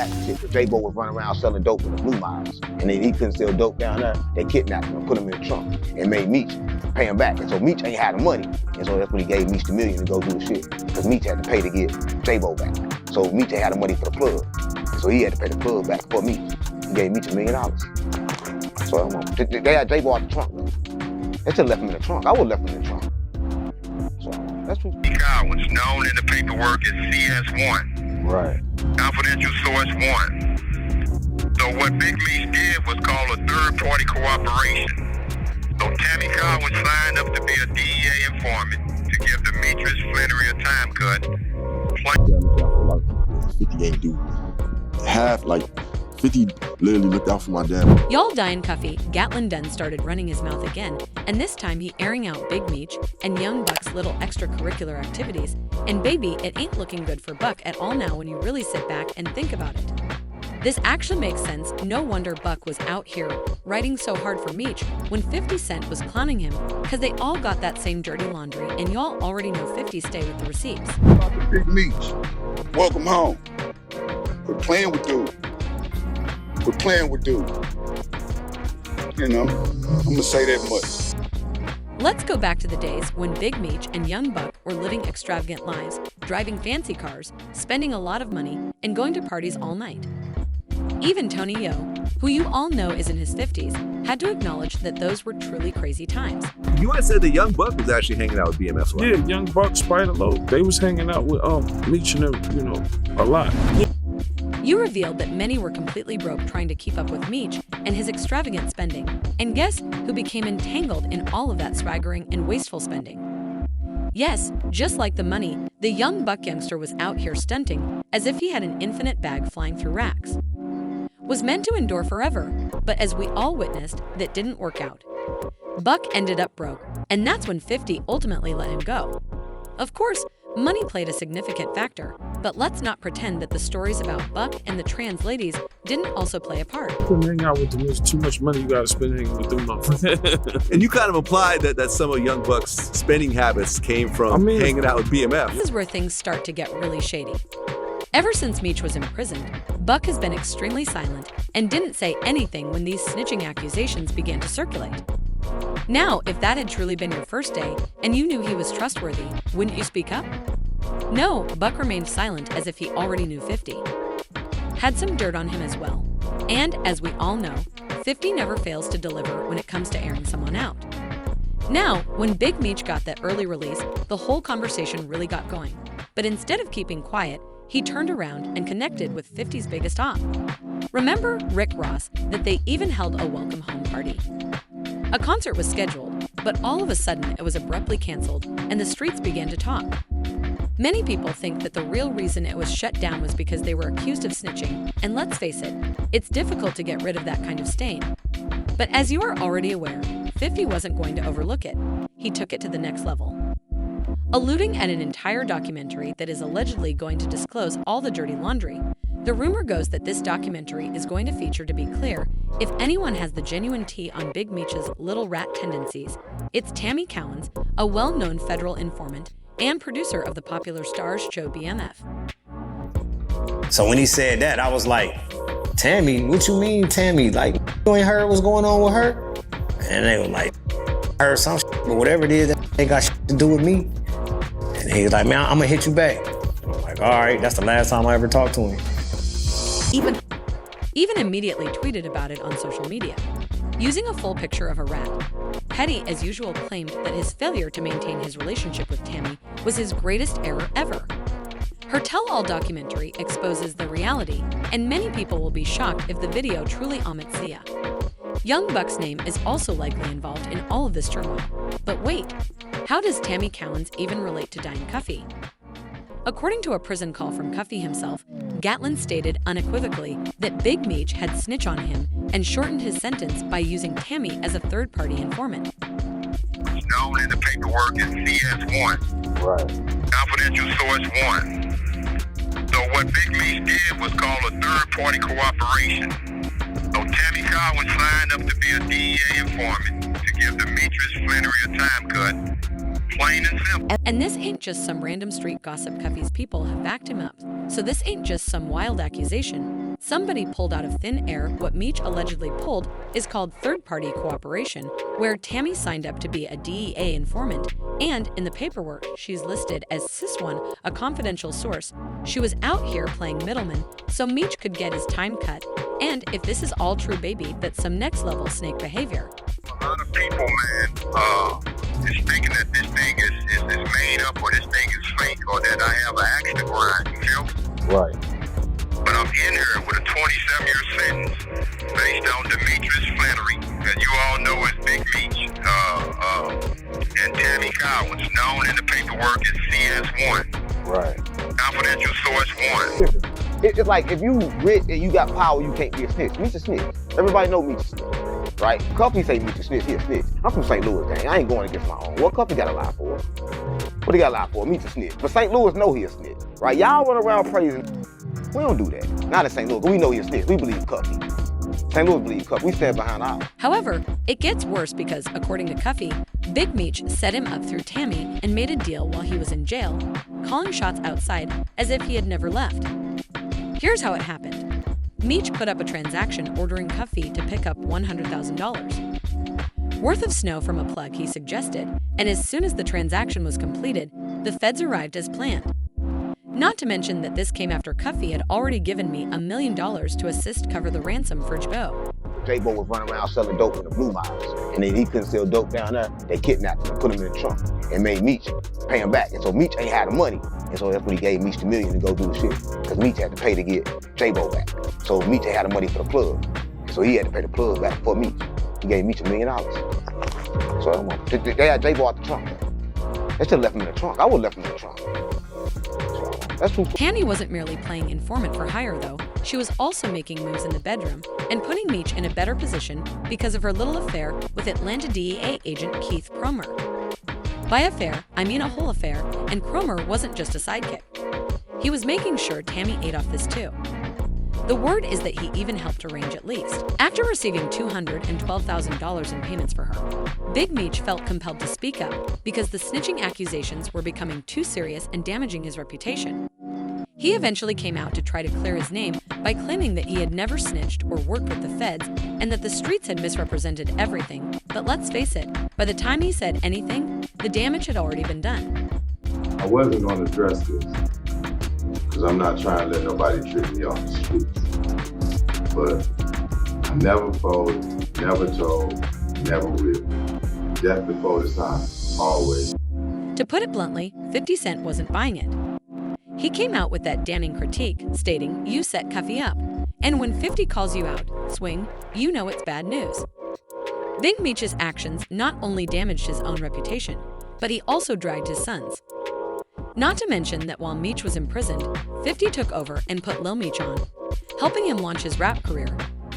back and shit. Because J-Bo was running around selling dope in the Blue Miles. And then he couldn't sell dope down there. They kidnapped him and put him in the trunk and made Meech pay him back. And so Meech ain't had the money. And so that's when he gave Meech the $1 million to go do the shit. Because Meech had to pay to get J-Bo back. So Meech ain't had the money for the plug. So he had to pay the plug back for Meech. He gave Meech $1 million. So they had J-Bo out the trunk, though. They should have left him in the trunk. I would have left him in the trunk. So that's what. Car was known in the paperwork as CS1. Right. Confidential source 1. So what Big Meech did was call a third-party cooperation. So Tammy Carwin signed up to be a DEA informant to give Demetrius Flannery a time cut. 50 ain't do half, like 50 literally looked out for my dad. Y'all dying Cuffy, Gatlin Dunn started running his mouth again, and this time he airing out Big Meech and Young Buck's little extracurricular activities. And baby, it ain't looking good for Buck at all now when you really sit back and think about it. This actually makes sense. No wonder Buck was out here writing so hard for Meech when 50 Cent was clowning him, because they all got that same dirty laundry, and y'all already know 50 stay with the receipts. Big Meech, welcome home. Quit playing with dude. Quit playing with dude. You know, I'm gonna say that much. Let's go back to the days when Big Meech and Young Buck were living extravagant lives, driving fancy cars, spending a lot of money, and going to parties all night. Even Tony Yo, who you all know is in his 50s, had to acknowledge that those were truly crazy times. You had said that Young Buck was actually hanging out with BMF. Right? Yeah, Young Buck, Spider Load, they was hanging out with Meech and them, you know, a lot. You revealed that many were completely broke trying to keep up with Meech and his extravagant spending. And guess who became entangled in all of that swaggering and wasteful spending? Yes, just like the money, the Young Buck youngster was out here stunting as if he had an infinite bag flying through racks. Was meant to endure forever, but as we all witnessed, that didn't work out. Buck ended up broke, and that's when 50 ultimately let him go. Of course, money played a significant factor, but let's not pretend that the stories about Buck and the trans ladies didn't also play a part. Couldn't hang out with them. There's too much money you gotta spend hanging with them motherfuckers. And you kind of implied that some of Young Buck's spending habits came from hanging out with BMF. This is where things start to get really shady. Ever since Meech was imprisoned, Buck has been extremely silent and didn't say anything when these snitching accusations began to circulate. Now, if that had truly been your first day and you knew he was trustworthy, wouldn't you speak up? No, Buck remained silent as if he already knew 50. Had some dirt on him as well. And as we all know, 50 never fails to deliver when it comes to airing someone out. Now, when Big Meech got that early release, the whole conversation really got going. But instead of keeping quiet, he turned around and connected with 50's biggest op. Remember Rick Ross, that they even held a welcome home party. A concert was scheduled, but all of a sudden it was abruptly canceled and the streets began to talk. Many people think that the real reason it was shut down was because they were accused of snitching, and let's face it, it's difficult to get rid of that kind of stain. But as you are already aware, 50 wasn't going to overlook it. He took it to the next level. Alluding at an entire documentary that is allegedly going to disclose all the dirty laundry, the rumor goes that this documentary is going to feature, to be clear, if anyone has the genuine tea on Big Meech's little rat tendencies, it's Tammy Cowens, a well-known federal informant and producer of the popular Starz show BMF. So when he said that, I was like, Tammy, what you mean, Tammy? Like, you ain't heard what's going on with her? And they were like, I heard some shit, but whatever it is, that ain't got shit to do with me. And he was like, man, I'm gonna hit you back. I'm like, all right, that's the last time I ever talked to him. Even immediately tweeted about it on social media. Using a full picture of a rat, Petty, as usual, claimed that his failure to maintain his relationship with Tammy was his greatest error ever. Her tell-all documentary exposes the reality, and many people will be shocked if the video truly omits Zia. Young Buck's name is also likely involved in all of this turmoil. But wait, how does Tammy Cowens even relate to Diane Cuffy? According to a prison call from Cuffy himself, Gatlin stated unequivocally that Big Meech had snitched on him and shortened his sentence by using Tammy as a third-party informant. It's known in the paperwork as CS1. Right. Confidential source 1. So what Big Meech did was call a third-party cooperation. So Tammy Carwin signed up to be a DEA informant to give Demetrius Flannery a time cut. Plain and simple. And this ain't just some random street gossip Cuffy's people have backed him up. So this ain't just some wild accusation. Somebody pulled out of thin air what Meech allegedly pulled is called third-party cooperation, where Tammy signed up to be a DEA informant, and in the paperwork, she's listed as Sis1, a confidential source. She was out here playing middleman, so Meech could get his time cut, and if this is all true, baby, that's some next-level snake behavior. A lot of people, man, is thinking that this thing is made up, or this thing is fake, or that I have an axe to grind, you feel? Right. But I'm in here with a 27-year sentence based on Demetrius Flannery, that you all know as Big Meech, and Tammy Collins, known in the paperwork as CS1. Right. Confidential source 1. It's like if you rich and you got power, you can't be a snitch. Meech a snitch. Everybody know Meech a snitch, right? Cuffy say Meech a snitch, he a snitch. I'm from St. Louis, gang. I ain't going against my own. What Cuffy got to lie for? What he got to lie for? Meech a snitch. But St. Louis know he a snitch, right? Y'all run around praising. We don't do that. Not in St. Louis, but we know he a snitch. We believe Cuffy. St. Louis believe Cuffy. We stand behind ours. However, it gets worse because, according to Cuffy, Big Meech set him up through Tammy and made a deal while he was in jail, calling shots outside as if he had never left. Here's how it happened. Meech put up a transaction ordering Cuffy to pick up $100,000 worth of snow from a plug he suggested, and as soon as the transaction was completed, the feds arrived as planned. Not to mention that this came after Cuffy had already given me $1 million to assist cover the ransom for Joe. J-Bo was running around selling dope in the Blue Miles, and then he couldn't sell dope down there. They kidnapped him and put him in the trunk and made Meech pay him back. And so Meech ain't had the money, and so that's when he gave Meech the $1 million to go do the shit, because Meech had to pay to get J-Bo back. So Meech ain't had the money for the plug, so he had to pay the plug back for Meech. He gave Meech $1 million. So they had J-Bo out the trunk. They still left him in the trunk. I would have left him in the trunk. That's true. Tammy wasn't merely playing informant for hire, though. She was also making moves in the bedroom and putting Meech in a better position because of her little affair with Atlanta DEA agent Keith Cromer. By affair, I mean a whole affair, and Cromer wasn't just a sidekick. He was making sure Tammy ate off this too. The word is that he even helped arrange at least. After receiving $212,000 in payments for her, Big Meech felt compelled to speak up because the snitching accusations were becoming too serious and damaging his reputation. He eventually came out to try to clear his name by claiming that he had never snitched or worked with the feds and that the streets had misrepresented everything. But let's face it, by the time he said anything, the damage had already been done. I wasn't going to address this because I'm not trying to let nobody trick me off the streets. But I never folded, never told, never will. Death before the time, always. To put it bluntly, 50 Cent wasn't buying it. He came out with that damning critique, stating, "You set Cuffy up. And when 50 calls you out, swing, you know it's bad news." Big Meech's actions not only damaged his own reputation, but he also dragged his sons. Not to mention that while Meech was imprisoned, 50 took over and put Lil Meech on, helping him launch his rap career,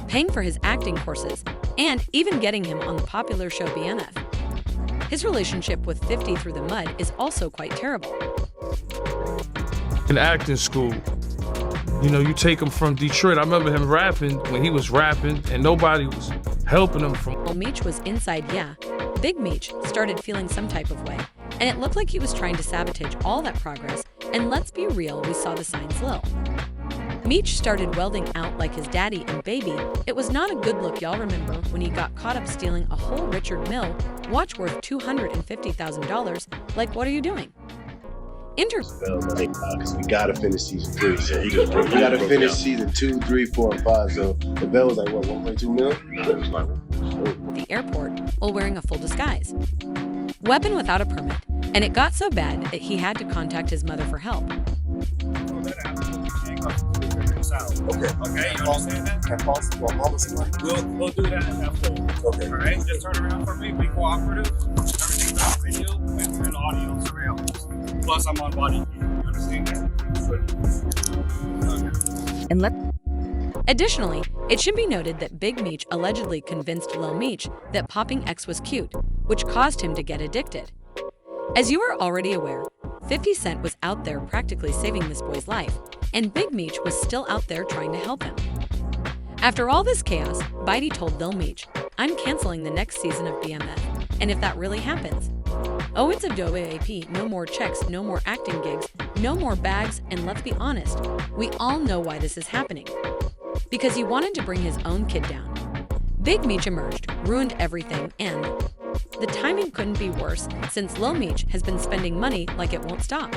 paying for his acting courses, and even getting him on the popular show BMF. His relationship with 50 through the mud is also quite terrible. In acting school, you know, you take him from Detroit. I remember him rapping when he was rapping and nobody was helping him from. While Meech was inside, Big Meech started feeling some type of way, and it looked like he was trying to sabotage all that progress, and let's be real, we saw the signs Lil. Meech started welding out like his daddy, and baby, it was not a good look. Y'all remember when he got caught up stealing a whole Richard Mille watch worth $250,000? Like, what are you doing? Because we gotta finish season 3. So we gotta finish season 2, 3, 4, and 5. So the bill was like, what, 1.2 mil? It was like, the airport while wearing a full disguise. Weapon without a permit, and it got so bad that he had to contact his mother for help. Okay, you understand that? We'll do that after. Okay. All right, just turn around for me, be cooperative. Everything's on video and audio surveillance. Plus, I'm on body cam. You understand that? Okay. Additionally, it should be noted that Big Meech allegedly convinced Lil Meech that popping X was cute, which caused him to get addicted. As you are already aware, 50 Cent was out there practically saving this boy's life, and Big Meech was still out there trying to help him. After all this chaos, Bitey told Lil Meech, "I'm canceling the next season of BMF, and if that really happens, Oh, it's a WAP, no more checks, no more acting gigs, no more bags, and let's be honest, we all know why this is happening. Because he wanted to bring his own kid down. Big Meech emerged, ruined everything, and the timing couldn't be worse since Lil Meech has been spending money like it won't stop.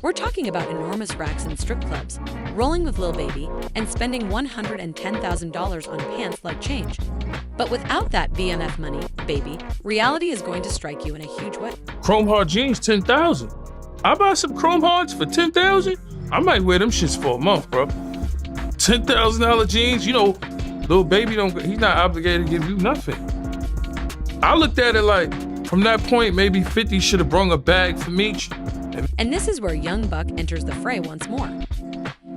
We're talking about enormous racks in strip clubs, rolling with Lil Baby, and spending $110,000 on pants like change. But without that BMF money, baby, reality is going to strike you in a huge way. Chrome hard jeans, 10,000. I buy some chrome hards for 10,000. I might wear them shits for a month, bro. $10,000 jeans, you know, Lil Baby he's not obligated to give you nothing. I looked at it like, from that point, maybe 50 should have brung a bag for Meech. And this is where young Buck enters the fray once more.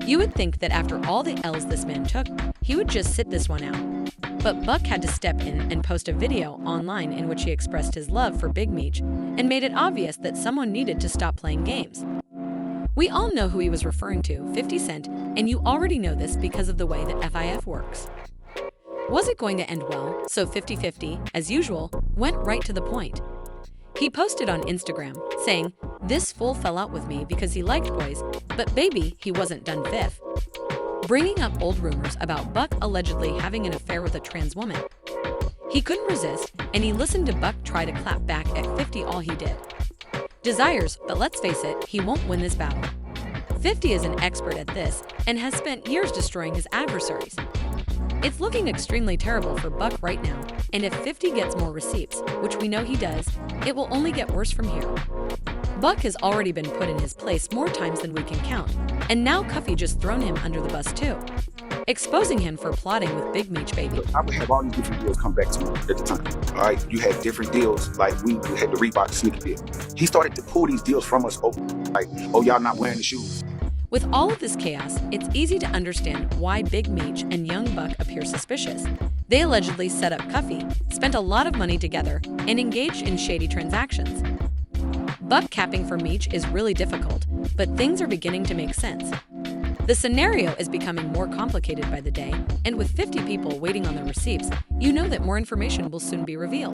You would think that after all the L's this man took, he would just sit this one out. But Buck had to step in and post a video online in which he expressed his love for Big Meech and made it obvious that someone needed to stop playing games. We all know who he was referring to, 50 Cent, and you already know this because of the way that FIF works. Was it going to end well? So 50-50, as usual, went right to the point. He posted on Instagram, saying, "This fool fell out with me because he liked boys, but baby, he wasn't done fifth." Bringing up old rumors about Buck allegedly having an affair with a trans woman. He couldn't resist, and he listened to Buck try to clap back at 50 all he did. Desires, but let's face it, he won't win this battle. 50 is an expert at this and has spent years destroying his adversaries. It's looking extremely terrible for Buck right now, and if 50 gets more receipts, which we know he does, it will only get worse from here. Buck has already been put in his place more times than we can count, and now Cuffy just thrown him under the bus too, exposing him for plotting with Big Meech Baby. I would have all these different deals come back to me at the time. All right, you had different deals, like we had the Reebok sneaker deal. He started to pull these deals from us, like, oh, y'all not wearing the shoes. With all of this chaos, it's easy to understand why Big Meech and Young Buck appear suspicious. They allegedly set up Cuffy, spent a lot of money together, and engaged in shady transactions. Buck capping for Meech is really difficult, but things are beginning to make sense. The scenario is becoming more complicated by the day, and with 50 people waiting on the receipts, you know that more information will soon be revealed.